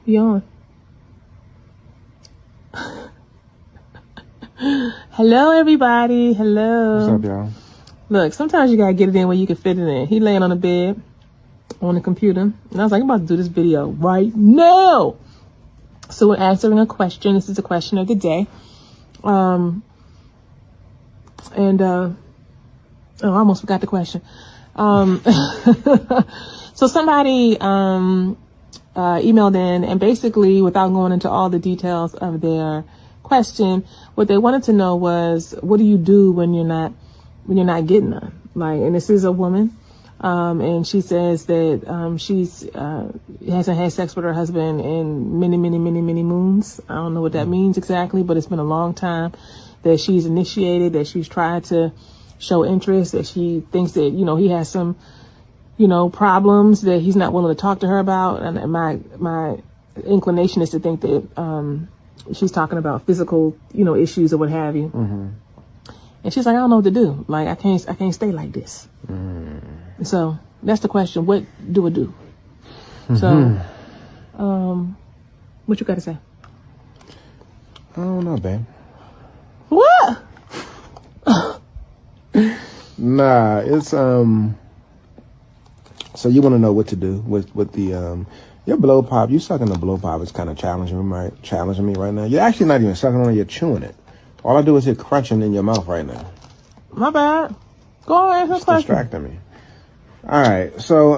Yawn. Hello, everybody. Hello. What's up, y'all? Look, sometimes you gotta get it in where you can fit it in. He laying on the bed on the computer, and I was like, I'm about to do this video right now. So we're answering a question. This is the question of the day. I almost forgot the question. So somebody emailed in, and basically, without going into all the details of their question, what they wanted to know was, what do you do when you're not getting none? Like, and this is a woman, and she says that she's hasn't had sex with her husband in many moons. I don't know what that means exactly, but it's been a long time that she's initiated, that she's tried to show interest, that she thinks that, he has some, problems that he's not willing to talk to her about. And my inclination is to think that she's talking about physical, issues or what have you. Mm-hmm. And she's like, I don't know what to do. Like, I can't stay like this. Mm. So that's the question. What do I do? Mm-hmm. So, what you got to say? I don't know, babe. What? Nah, it's so you want to know what to do with the your blow pop. You sucking the blow pop is kind of challenging me right now. You're actually not even sucking on it, you're chewing it. All I do is hit crunching in your mouth right now. My bad. Go ahead, it's distracting me. All right, so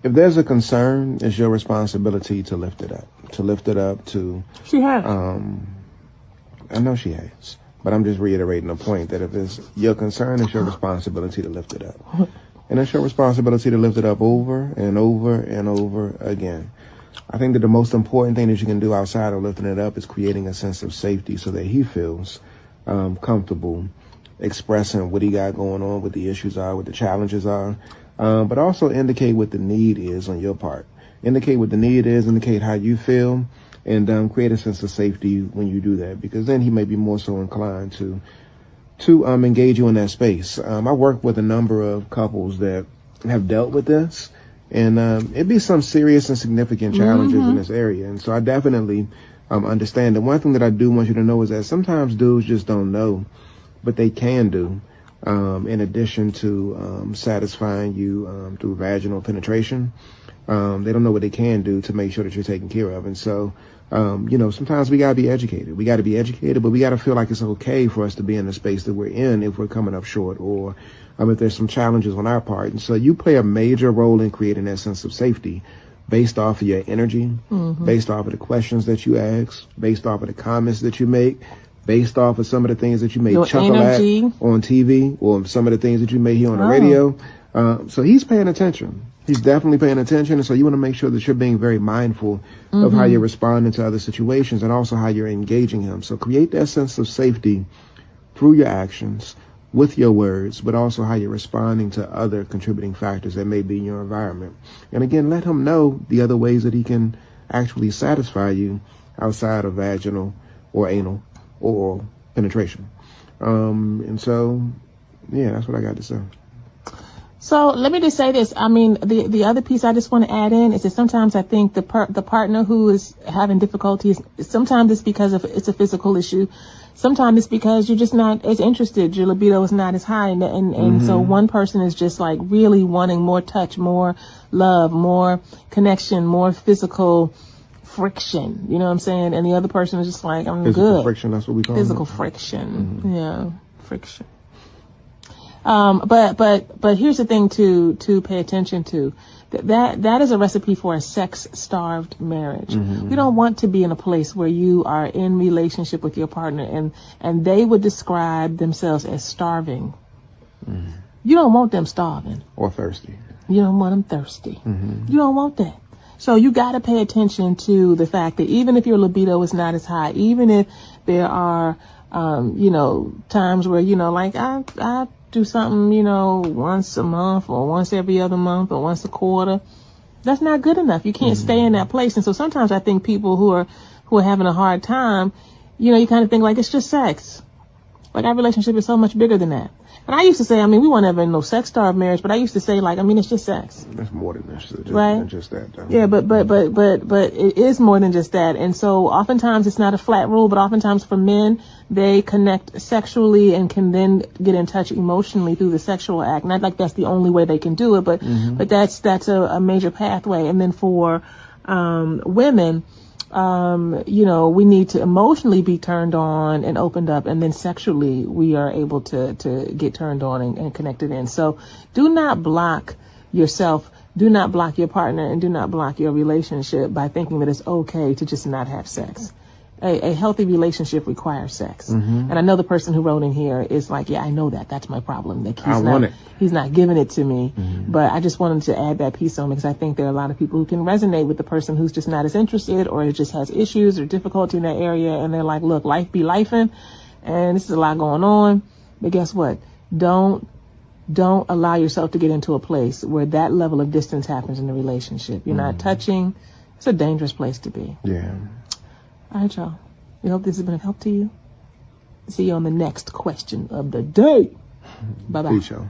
if there's a concern, it's your responsibility to lift it up. She has. I know she has. But I'm just reiterating the point that if it's your concern, it's your responsibility to lift it up. And it's your responsibility to lift it up over and over and over again. I think that the most important thing that you can do outside of lifting it up is creating a sense of safety so that he feels comfortable expressing what he got going on, what the issues are, what the challenges are, but also indicate what the need is on your part. Indicate what the need is, indicate how you feel, and create a sense of safety when you do that, because then he may be more so inclined to engage you in that space. I work with a number of couples that have dealt with this, and it'd be some serious and significant challenges in this area. And so I definitely understand. And one thing that I do want you to know is that sometimes dudes just don't know what they can do in addition to satisfying you through vaginal penetration. They don't know what they can do to make sure that you're taken care of. And so sometimes we got to be educated. We got to be educated, but we got to feel like it's okay for us to be in the space that we're in if we're coming up short, or if there's some challenges on our part. And so you play a major role in creating that sense of safety based off of your energy, based off of the questions that you ask, based off of the comments that you make, based off of some of the things that you may chuckle at on TV, or some of the things that you may hear on the radio. So he's paying attention. He's definitely paying attention. And so you want to make sure that you're being very mindful of how you're responding to other situations and also how you're engaging him. So create that sense of safety through your actions, with your words, but also how you're responding to other contributing factors that may be in your environment. And again, let him know the other ways that he can actually satisfy you outside of vaginal or anal or oral penetration. And so, yeah, that's what I got to say. So let me just say this. I mean, the other piece I just want to add in is that sometimes I think the partner who is having difficulties, sometimes it's because it's a physical issue. Sometimes it's because you're just not as interested. Your libido is not as high. And so one person is just like really wanting more touch, more love, more connection, more physical friction. You know what I'm saying? And the other person is just like, I'm physical good. Friction, that's what we call it. Physical friction. Yeah, friction. But here's the thing to pay attention to. That is a recipe for a sex-starved marriage. We don't want to be in a place where you are in relationship with your partner and they would describe themselves as starving. You don't want them starving. Or thirsty. You don't want them thirsty. You don't want that. So you got to pay attention to the fact that even if your libido is not as high, even if there are, times where, like I do something, once a month or once every other month or once a quarter, that's not good enough. You can't stay in that place. And so sometimes I think people who are having a hard time, you kind of think like it's just sex. Like our relationship is so much bigger than that. And I used to say, I mean, we weren't ever in no sex starved marriage, but I used to say, like, I mean, it's just sex. It's more than this, right? Just that. Though. Yeah, but it is more than just that. And so oftentimes it's not a flat rule, but oftentimes for men, they connect sexually and can then get in touch emotionally through the sexual act. Not like that's the only way they can do it, but that's a major pathway. And then for women, you know, we need to emotionally be turned on and opened up, and then sexually we are able to get turned on and connected in. So do not block yourself, do not block your partner, and do not block your relationship by thinking that it's okay to just not have sex. A healthy relationship requires sex. And I know the person who wrote in here is like, yeah, I know that. That's my problem. Like he's not giving it to me. But I just wanted to add that piece on because I think there are a lot of people who can resonate with the person who's just not as interested or just has issues or difficulty in that area. And they're like, look, life be lifing and this is a lot going on. But guess what? Don't allow yourself to get into a place where that level of distance happens in the relationship. You're not touching. It's a dangerous place to be. Yeah. All right, y'all. We hope this has been of help to you. See you on the next question of the day. Bye-bye. Peace, y'all.